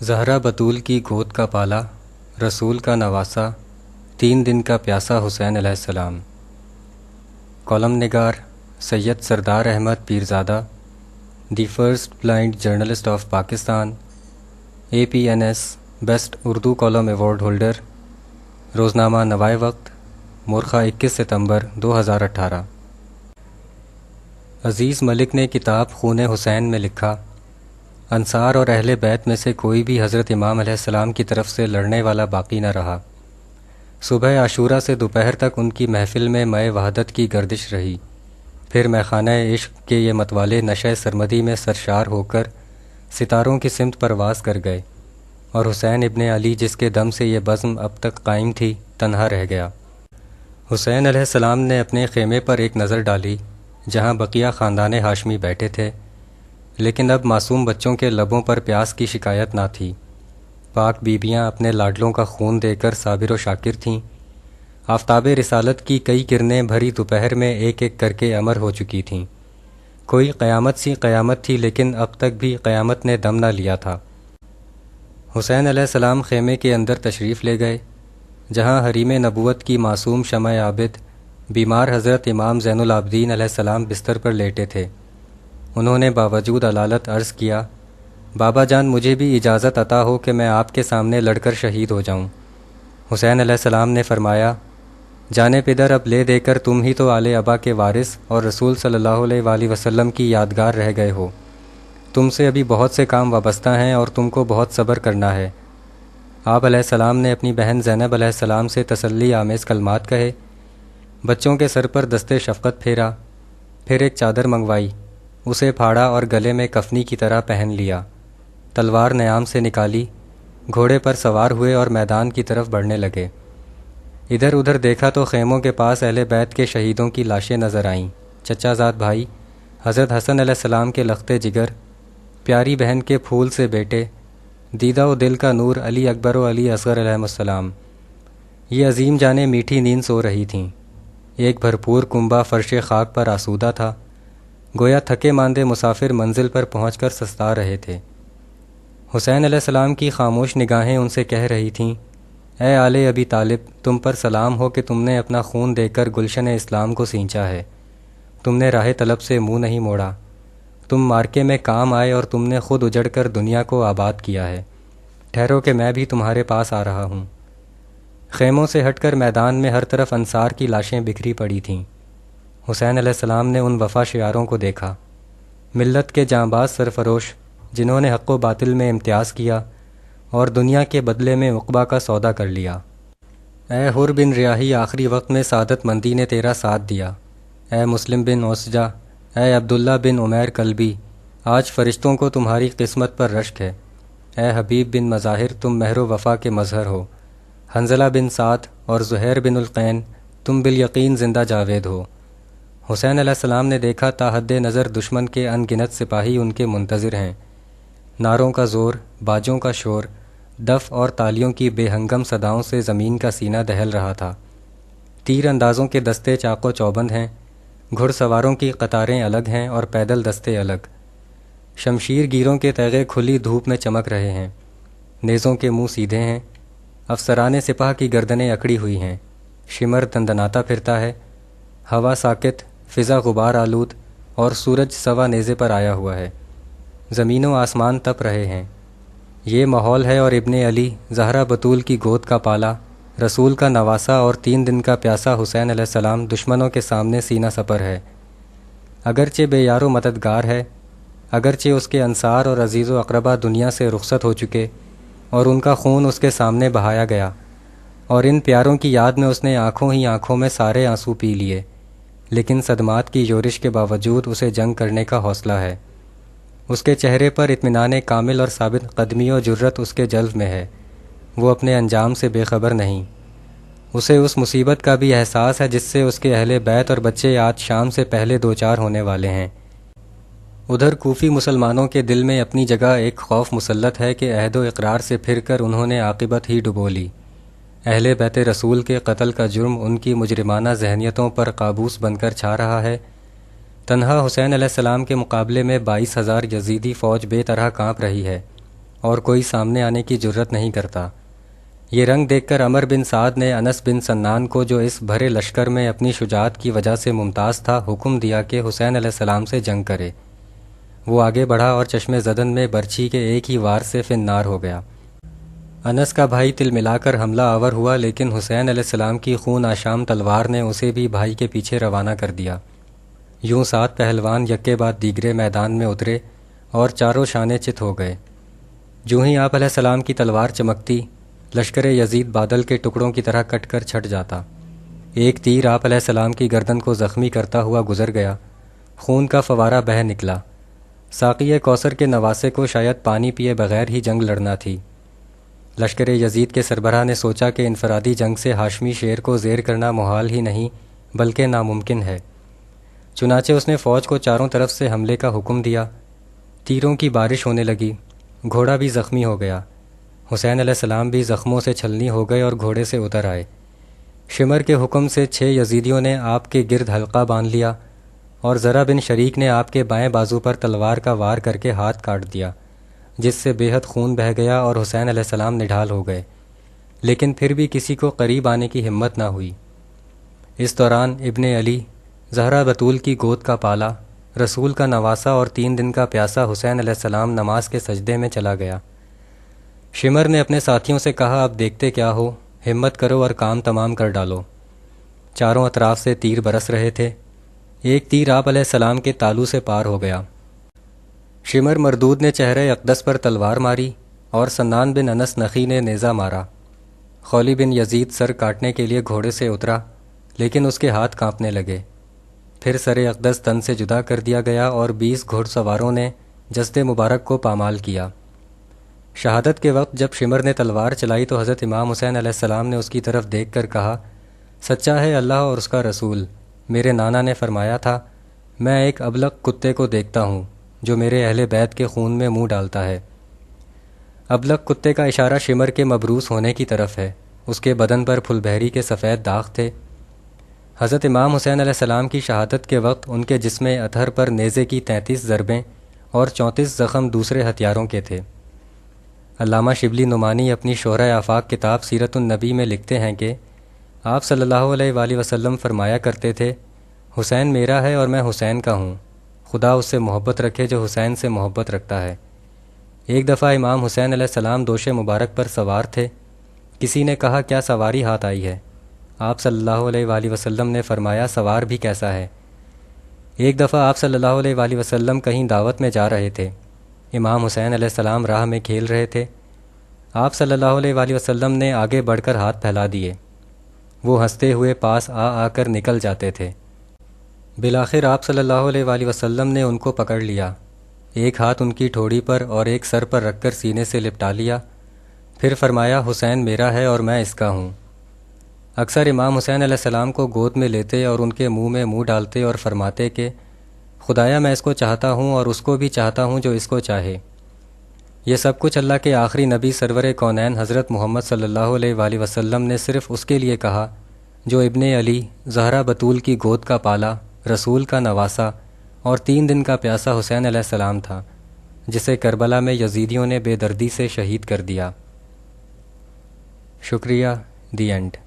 زہرا بطول کی گود کا پالا، رسول کا نواسا، 3 دن کا پیاسا حسین علیہ السلام۔ کالم نگار Syed Sardar Ahmed Pirzada, the first blind journalist of Pakistan, APNS best Urdu column award holder, روزنامہ نوائے وقت، مورخہ 21 ستمبر 2018۔ عزیز ملک نے کتاب خون حسین میں لکھا، انصار اور اہل بیت میں سے کوئی بھی حضرت امام علیہ السلام کی طرف سے لڑنے والا باقی نہ رہا۔ صبح عاشورہ سے دوپہر تک ان کی محفل میں مے وحدت کی گردش رہی، پھر میخانہ عشق کے یہ متوالے نشہ سرمدی میں سرشار ہو کر ستاروں کی سمت پرواز کر گئے، اور حسین ابن علی جس کے دم سے یہ بزم اب تک قائم تھی تنہا رہ گیا۔ حسین علیہ السلام نے اپنے خیمے پر ایک نظر ڈالی جہاں بقیہ خاندان ہاشمی بیٹھے تھے، لیکن اب معصوم بچوں کے لبوں پر پیاس کی شکایت نہ تھی۔ پاک بیبیاں اپنے لاڈلوں کا خون دے کر صابر و شاکر تھیں۔ آفتاب رسالت کی کئی کرنیں بھری دوپہر میں ایک ایک کر کے امر ہو چکی تھیں۔ کوئی قیامت سی قیامت تھی، لیکن اب تک بھی قیامت نے دم نہ لیا تھا۔ حسین علیہ السلام خیمے کے اندر تشریف لے گئے، جہاں حریم نبوت کی معصوم شمع عابد بیمار حضرت امام زین العابدین علیہ السلام بستر پر لیٹے تھے۔ انہوں نے باوجود علالت عرض کیا، بابا جان مجھے بھی اجازت عطا ہو کہ میں آپ کے سامنے لڑ کر شہید ہو جاؤں۔ حسین علیہ السلام نے فرمایا، جانے پدر اب لے دے کر تم ہی تو آل ابا کے وارث اور رسول صلی اللہ علیہ وآلہ وسلم کی یادگار رہ گئے ہو۔ تم سے ابھی بہت سے کام وابستہ ہیں اور تم کو بہت صبر کرنا ہے۔ آپ علیہ السلام نے اپنی بہن زینب علیہ السلام سے تسلی آمیز کلمات کہے، بچوں کے سر پر دستے شفقت پھیرا، پھر ایک چادر منگوائی، اسے پھاڑا اور گلے میں کفنی کی طرح پہن لیا، تلوار نیام سے نکالی، گھوڑے پر سوار ہوئے اور میدان کی طرف بڑھنے لگے۔ ادھر ادھر دیکھا تو خیموں کے پاس اہل بیت کے شہیدوں کی لاشیں نظر آئیں۔ چچا زاد بھائی حضرت حسن علیہ السلام کے لخت جگر، پیاری بہن کے پھول سے بیٹے، دیدہ و دل کا نور علی اکبر و علی اصغر علیہ السلام۔ یہ عظیم جانیں میٹھی نیند سو رہی تھیں۔ ایک بھرپور کنبہ فرش خاک پر آسودہ تھا، گویا تھکے ماندے مسافر منزل پر پہنچ کر سستا رہے تھے۔ حسین علیہ السلام کی خاموش نگاہیں ان سے کہہ رہی تھیں، اے آل ابی طالب، تم پر سلام ہو کہ تم نے اپنا خون دے کر گلشن اسلام کو سینچا ہے، تم نے راہ طلب سے منہ نہیں موڑا، تم مارکے میں کام آئے اور تم نے خود اجڑ کر دنیا کو آباد کیا ہے۔ ٹھہرو کہ میں بھی تمہارے پاس آ رہا ہوں۔ خیموں سے ہٹ کر میدان میں ہر طرف انصار کی لاشیں بکھری پڑی تھیں۔ حسین علیہ السلام نے ان وفا شعاروں کو دیکھا، ملت کے جانباز سرفروش جنہوں نے حق و باطل میں امتیاز کیا اور دنیا کے بدلے میں عقبہ کا سودا کر لیا۔ اے حر بن ریاحی، آخری وقت میں سعادت مندی نے تیرا ساتھ دیا۔ اے مسلم بن عسجہ، اے عبداللہ بن عمیر کلبی، آج فرشتوں کو تمہاری قسمت پر رشک ہے۔ اے حبیب بن مظاہر، تم مہر و وفا کے مظہر ہو۔ حنظلہ بن سعد اور زہیر بن القین، تم بالیقین زندہ جاوید ہو۔ حسین علیہ السلام نے دیکھا تا حد نظر دشمن کے ان گنت سپاہی ان کے منتظر ہیں۔ نعروں کا زور، باجوں کا شور، دف اور تالیوں کی بے ہنگم صداؤں سے زمین کا سینہ دہل رہا تھا۔ تیر اندازوں کے دستے چاق و چوبند ہیں، گھڑ سواروں کی قطاریں الگ ہیں اور پیدل دستے الگ۔ شمشیر گیروں کے تیغے کھلی دھوپ میں چمک رہے ہیں، نیزوں کے منہ سیدھے ہیں، افسران سپاہ کی گردنیں اکڑی ہوئی ہیں، شمر دندناتا پھرتا ہے، ہوا ساکت، فضا غبار آلود اور سورج سوا نیزے پر آیا ہوا ہے، زمین و آسمان تپ رہے ہیں۔ یہ ماحول ہے اور ابن علی، زہرا بطول کی گود کا پالا، رسول کا نواسا اور 3 دن کا پیاسا حسین علیہ السلام دشمنوں کے سامنے سینہ سپر ہے۔ اگرچہ بے یار و مددگار ہے، اگرچہ اس کے انصار اور عزیز و اقربا دنیا سے رخصت ہو چکے اور ان کا خون اس کے سامنے بہایا گیا، اور ان پیاروں کی یاد میں اس نے آنکھوں ہی آنکھوں میں سارے آنسو پی لیے، لیکن صدمات کی یورش کے باوجود اسے جنگ کرنے کا حوصلہ ہے۔ اس کے چہرے پر اطمینان کامل اور ثابت قدمی و جرت اس کے جلد میں ہے۔ وہ اپنے انجام سے بے خبر نہیں۔ اسے اس مصیبت کا بھی احساس ہے جس سے اس کے اہل بیت اور بچے آج شام سے پہلے دوچار ہونے والے ہیں۔ ادھر کوفی مسلمانوں کے دل میں اپنی جگہ ایک خوف مسلط ہے کہ عہد و اقرار سے پھر کر انہوں نے عاقبت ہی ڈبو لی۔ اہل بیت رسول کے قتل کا جرم ان کی مجرمانہ ذہنیتوں پر قابوس بن کر چھا رہا ہے۔ تنہا حسین علیہ السلام کے مقابلے میں 22,000 یزیدی فوج بے طرح کانپ رہی ہے۔ اور کوئی سامنے آنے کی جرت نہیں کرتا۔ یہ رنگ دیکھ کر عمر بن سعد نے انس بن سنان کو، جو اس بھرے لشکر میں اپنی شجاعت کی وجہ سے ممتاز تھا، حکم دیا کہ حسین علیہ السلام سے جنگ کرے۔ وہ آگے بڑھا اور چشم زدن میں برچھی کے ایک ہی وار سے فنار ہو گیا۔ انس کا بھائی تل ملا کر حملہ آور ہوا، لیکن حسین علیہ السلام کی خون آشام تلوار نے اسے بھی بھائی کے پیچھے روانہ کر دیا۔ یوں 7 پہلوان یکے بعد دیگرے میدان میں اترے اور چاروں شانے چت ہو گئے۔ جو ہی آپ علیہ السلام کی تلوار چمکتی، لشکر یزید بادل کے ٹکڑوں کی طرح کٹ کر چھٹ جاتا۔ ایک تیر آپ علیہ السلام کی گردن کو زخمی کرتا ہوا گزر گیا۔ خون کا فوارہ بہہ نکلا۔ ساقی کوثر کے نواسے کو شاید پانی پیے بغیر ہی جنگ لڑنا تھی۔ لشکر یزید کے سربراہ نے سوچا کہ انفرادی جنگ سے ہاشمی شیر کو زیر کرنا محال ہی نہیں بلکہ ناممکن ہے۔ چنانچہ اس نے فوج کو چاروں طرف سے حملے کا حکم دیا۔ تیروں کی بارش ہونے لگی۔ گھوڑا بھی زخمی ہو گیا۔ حسین علیہ السلام بھی زخموں سے چھلنی ہو گئے اور گھوڑے سے اتر آئے۔ شمر کے حکم سے 6 یزیدیوں نے آپ کے گرد حلقہ باندھ لیا اور ذرا بن شریک نے آپ کے بائیں بازو پر تلوار کا وار کر کے ہاتھ کاٹ دیا، جس سے بے حد خون بہہ گیا اور حسین علیہ السلام نڈھال ہو گئے، لیکن پھر بھی کسی کو قریب آنے کی ہمت نہ ہوئی۔ اس دوران ابن علی، زہرا بطول کی گود کا پالا، رسول کا نواسا اور 3 دن کا پیاسا حسین علیہ السلام نماز کے سجدے میں چلا گیا۔ شمر نے اپنے ساتھیوں سے کہا، اب دیکھتے کیا ہو، ہمت کرو اور کام تمام کر ڈالو۔ چاروں اطراف سے تیر برس رہے تھے۔ ایک تیر آپ علیہ السلام کے تالو سے پار ہو گیا۔ شمر مردود نے چہرہ اقدس پر تلوار ماری اور سنان بن انس نخی نے نیزہ مارا۔ خولی بن یزید سر کاٹنے کے لیے گھوڑے سے اترا، لیکن اس کے ہاتھ کانپنے لگے۔ پھر سر اقدس تن سے جدا کر دیا گیا اور 20 گھوڑ سواروں نے جسد مبارک کو پامال کیا۔ شہادت کے وقت جب شمر نے تلوار چلائی تو حضرت امام حسین علیہ السلام نے اس کی طرف دیکھ کر کہا، سچا ہے اللہ اور اس کا رسول، میرے نانا نے فرمایا تھا، میں ایک ابلق کتے کو دیکھتا ہوں جو میرے اہل بیت کے خون میں منہ ڈالتا ہے۔ ابلق کتے کا اشارہ شمر کے مبروس ہونے کی طرف ہے۔ اس کے بدن پر پھل بہری کے سفید داغ تھے۔ حضرت امام حسین علیہ السلام کی شہادت کے وقت ان کے جسم اطہر پر نیزے کی 33 ضربیں اور 34 زخم دوسرے ہتھیاروں کے تھے۔ علامہ شبلی نعمانی اپنی شہرۂ آفاق کتاب سیرت النبی میں لکھتے ہیں کہ آپ صلی اللہ علیہ وآلہ وسلم فرمایا کرتے تھے، حسین میرا ہے اور میں حسین کا ہوں، خدا اس سے محبت رکھے جو حسین سے محبت رکھتا ہے۔ ایک دفعہ امام حسین علیہ السلام دوش مبارک پر سوار تھے۔ کسی نے کہا، کیا سواری ہاتھ آئی ہے؟ آپ صلی اللہ علیہ وآلہ وسلم نے فرمایا، سوار بھی کیسا ہے؟ ایک دفعہ آپ صلی اللہ علیہ وآلہ وسلم کہیں دعوت میں جا رہے تھے۔ امام حسین علیہ السلام راہ میں کھیل رہے تھے۔ آپ صلی اللہ علیہ وآلہ وسلم نے آگے بڑھ کر ہاتھ پھیلا دیے۔ وہ ہنستے ہوئے پاس آ کر نکل جاتے تھے۔ بالآخر آپ صلی اللہ علیہ وآلہ وسلم نے ان کو پکڑ لیا، ایک ہاتھ ان کی ٹھوڑی پر اور ایک سر پر رکھ کر سینے سے لپٹا لیا، پھر فرمایا، حسین میرا ہے اور میں اس کا ہوں۔ اکثر امام حسین علیہ السلام کو گود میں لیتے اور ان کے منہ میں منہ ڈالتے اور فرماتے کہ خدایا میں اس کو چاہتا ہوں اور اس کو بھی چاہتا ہوں جو اس کو چاہے۔ یہ سب کچھ اللہ کے آخری نبی سرور کونین حضرت محمد صلی اللہ علیہ وآلہ وسلم نے صرف اس کے لیے کہا جو ابن علی، زہرا بطول کی گود کا پالا، رسول کا نواسا اور 3 دن کا پیاسا حسین علیہ السلام تھا، جسے کربلا میں یزیدیوں نے بے دردی سے شہید کر دیا۔ شکریہ، دی اینڈ۔